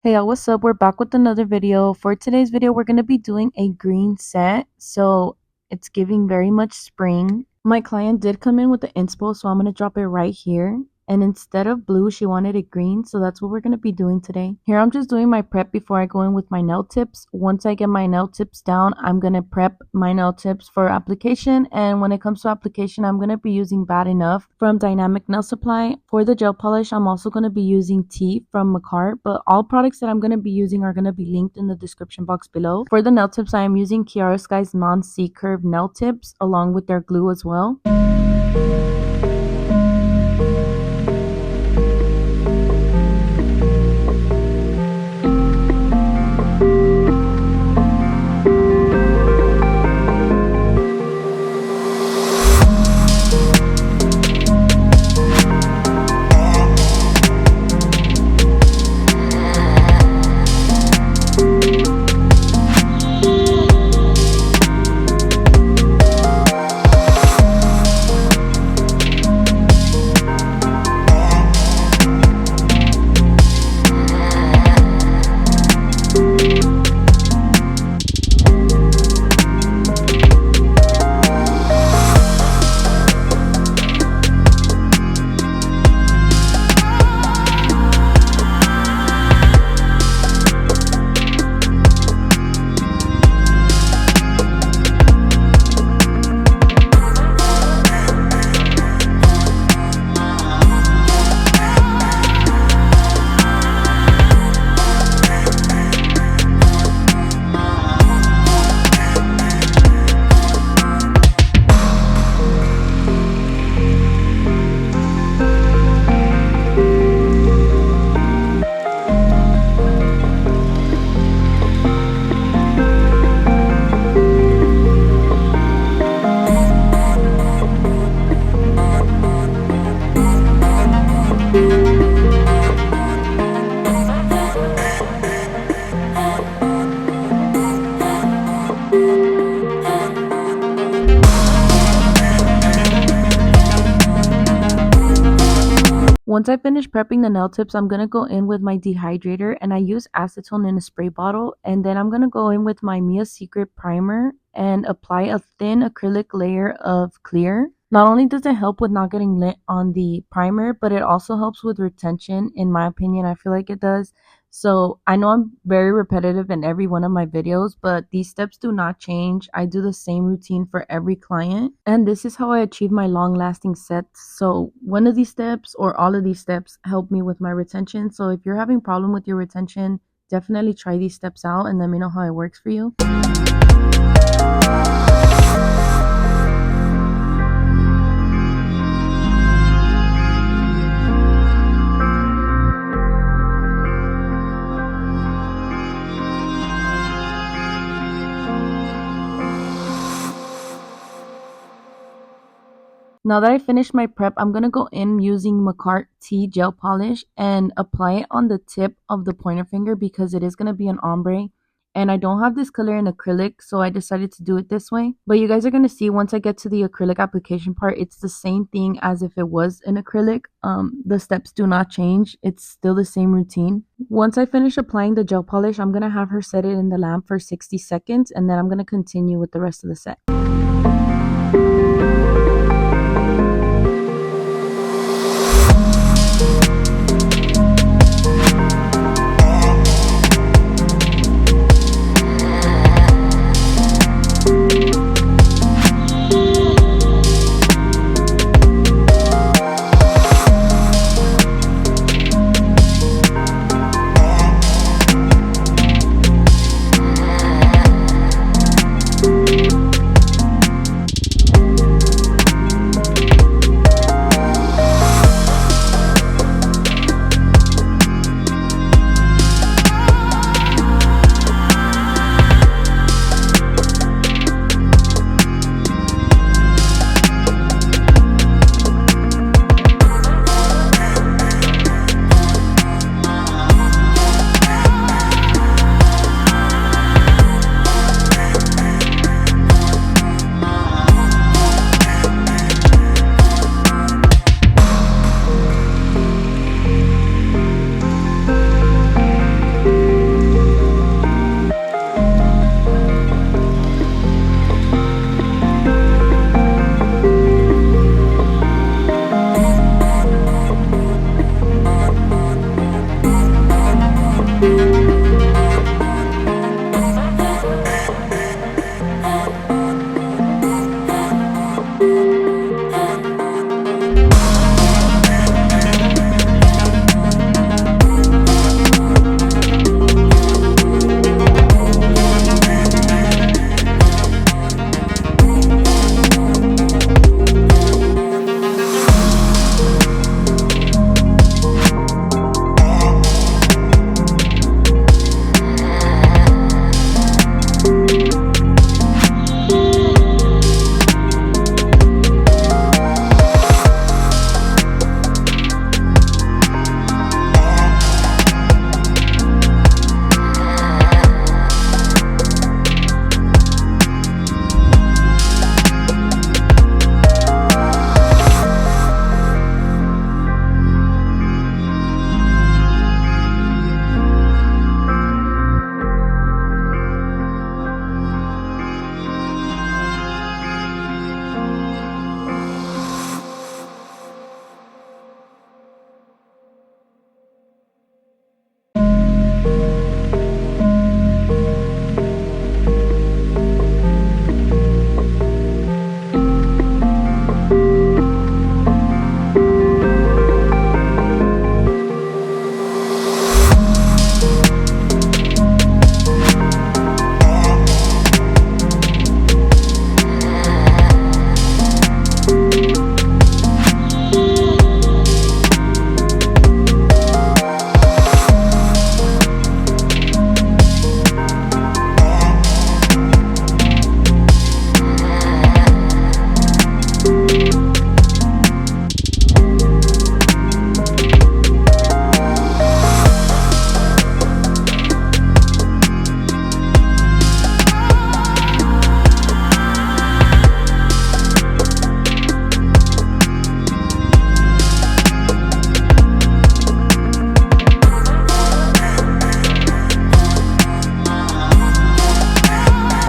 Hey y'all, what's up? We're back with another video. For today's video, we're going to be doing a green set. So it's giving very much spring. My client did come in with the inspo, so I'm going to drop it right here. And instead of blue, she wanted it green. So that's what we're going to be doing today. Here, I'm just doing my prep before I go in with my nail tips. Once I get my nail tips down, I'm going to prep my nail tips for application. And when it comes to application, I'm going to be using Bad Enough from Dynamic Nail Supply. For the gel polish, I'm also going to be using Tea from Makartt. But all products that I'm going to be using are going to be linked in the description box below. For the nail tips, I am using Kiara Sky's non-C-curve nail tips along with their glue as well. Once I finish prepping the nail tips, I'm going to go in with my dehydrator, and I use acetone in a spray bottle. And then I'm going to go in with my Mia Secret primer and apply a thin acrylic layer of clear. Not only does it help with not getting lit on the primer, but it also helps with retention. In my opinion, I feel like it does. So I know I'm very repetitive in every one of my videos, but these steps do not change. I do the same routine for every client, and this is how I achieve my long lasting sets. So one of these steps or all of these steps help me with my retention. So if you're having problem with your retention, definitely try these steps out and let me know how it works for you. Now that I finished my prep, I'm going to go in using Makartt Tea Gel Polish and apply it on the tip of the pointer finger because it is going to be an ombre. And I don't have this color in acrylic, so I decided to do it this way. But you guys are going to see once I get to the acrylic application part, it's the same thing as if it was an acrylic. The steps do not change. It's still the same routine. Once I finish applying the gel polish, I'm going to have her set it in the lamp for 60 seconds, and then I'm going to continue with the rest of the set.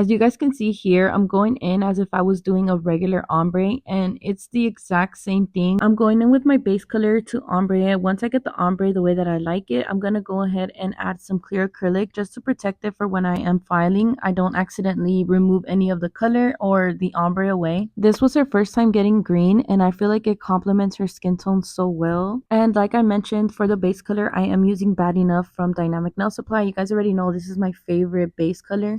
As you guys can see here, I'm going in as if I was doing a regular ombre, and it's the exact same thing. I'm going in with my base color to ombre. Once I get the ombre the way that I like it, I'm going to go ahead and add some clear acrylic just to protect it for when I am filing. I don't accidentally remove any of the color or the ombre away. This was her first time getting green, and I feel like it complements her skin tone so well. And like I mentioned, for the base color, I am using Bad Enough from Dynamic Nail Supply. You guys already know this is my favorite base color.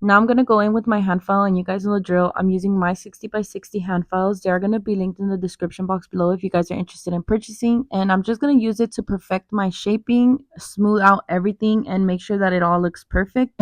Now I'm going to go in with my hand file, and you guys know the drill. I'm using my 60 by 60 hand files. They are going to be linked in the description box below if you guys are interested in purchasing. And I'm just going to use it to perfect my shaping, smooth out everything, and make sure that it all looks perfect.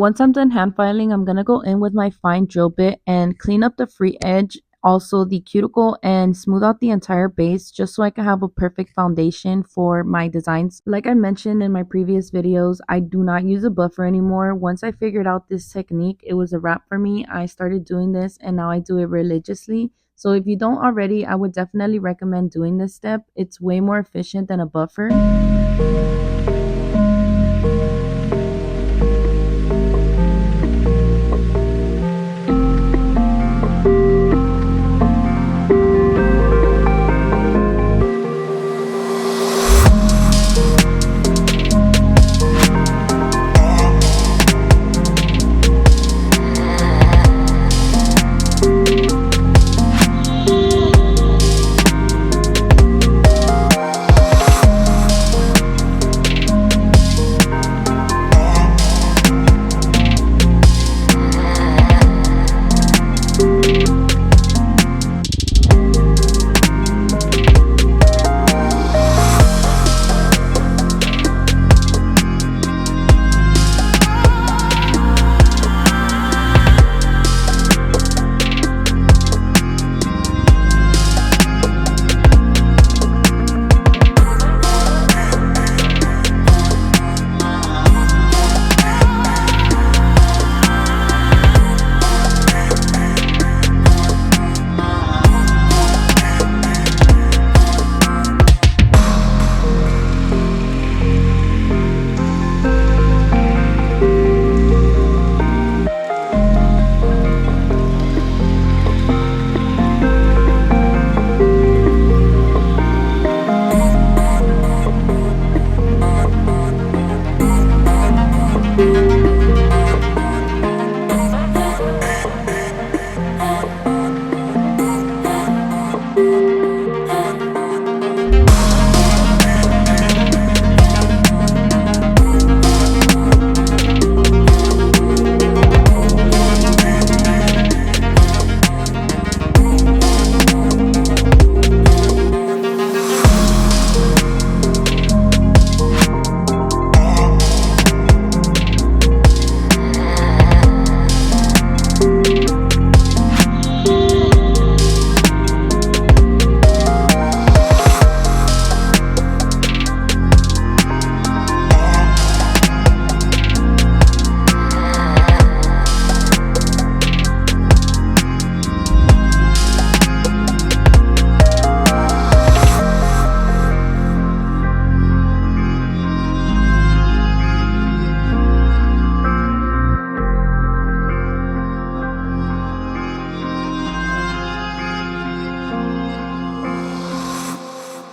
Once I'm done hand filing, I'm going to go in with my fine drill bit and clean up the free edge, also the cuticle, and smooth out the entire base just so I can have a perfect foundation for my designs. Like I mentioned in my previous videos, I do not use a buffer anymore. Once I figured out this technique, it was a wrap for me. I started doing this and now I do it religiously. So if you don't already, I would definitely recommend doing this step. It's way more efficient than a buffer.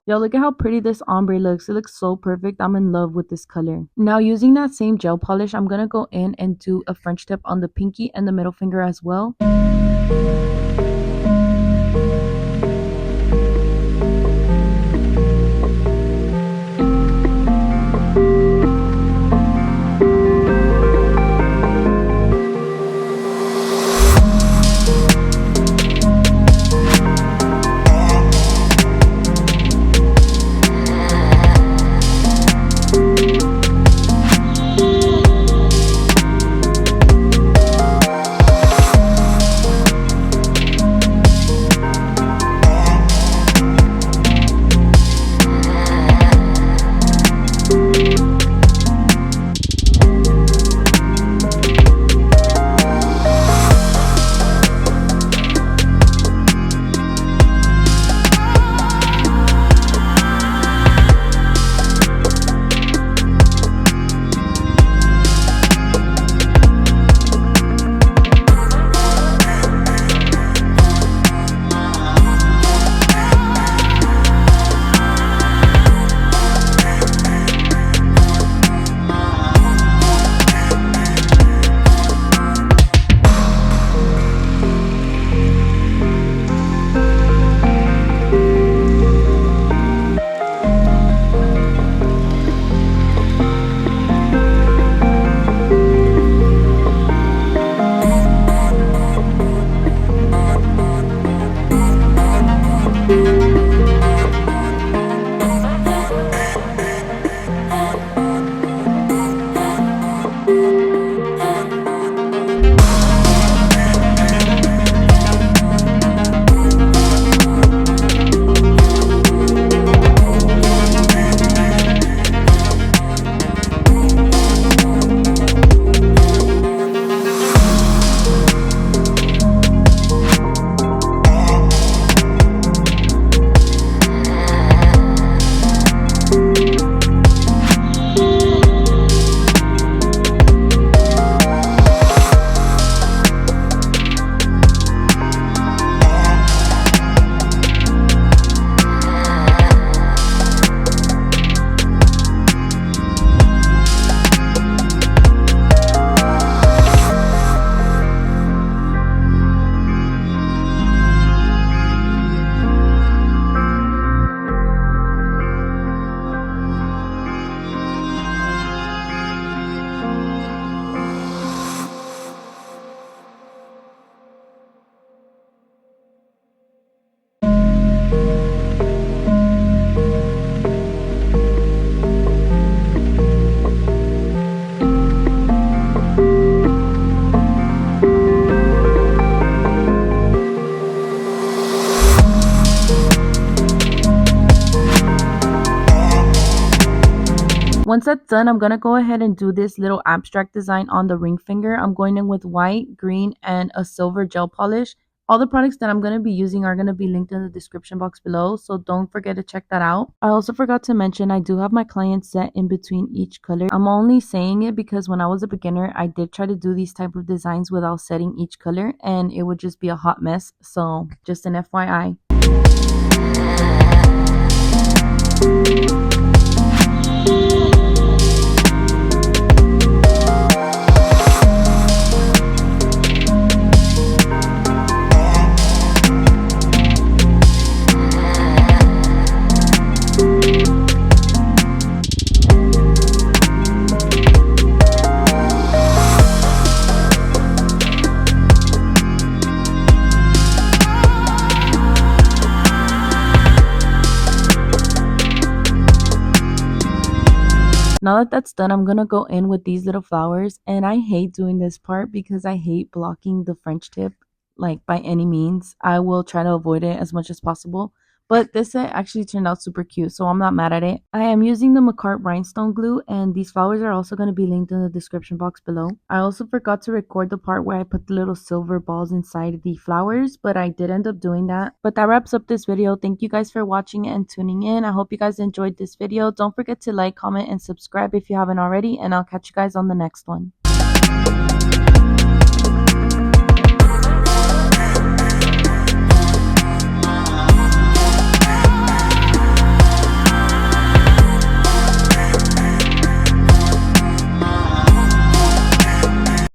Yo, look at how pretty this ombre looks. It looks so perfect. I'm in love with this color. Now, using that same gel polish, I'm going to go in and do a French tip on the pinky and the middle finger as well. Once that's done, I'm going to go ahead and do this little abstract design on the ring finger. I'm going in with white, green, and a silver gel polish. All the products that I'm going to be using are going to be linked in the description box below, so don't forget to check that out. I also forgot to mention I do have my client set in between each color. I'm only saying it because when I was a beginner, I did try to do these type of designs without setting each color, and it would just be a hot mess, so just an FYI. Now that that's done, I'm going to go in with these little flowers, and I hate doing this part because I hate blocking the French tip, like by any means. I will try to avoid it as much as possible, but this set actually turned out super cute, so I'm not mad at it. I am using the Makartt rhinestone glue, and these flowers are also going to be linked in the description box below. I also forgot to record the part where I put the little silver balls inside the flowers, but I did end up doing that. But that wraps up this video. Thank you guys for watching and tuning in. I hope you guys enjoyed this video. Don't forget to like, comment, and subscribe if you haven't already, and I'll catch you guys on the next one.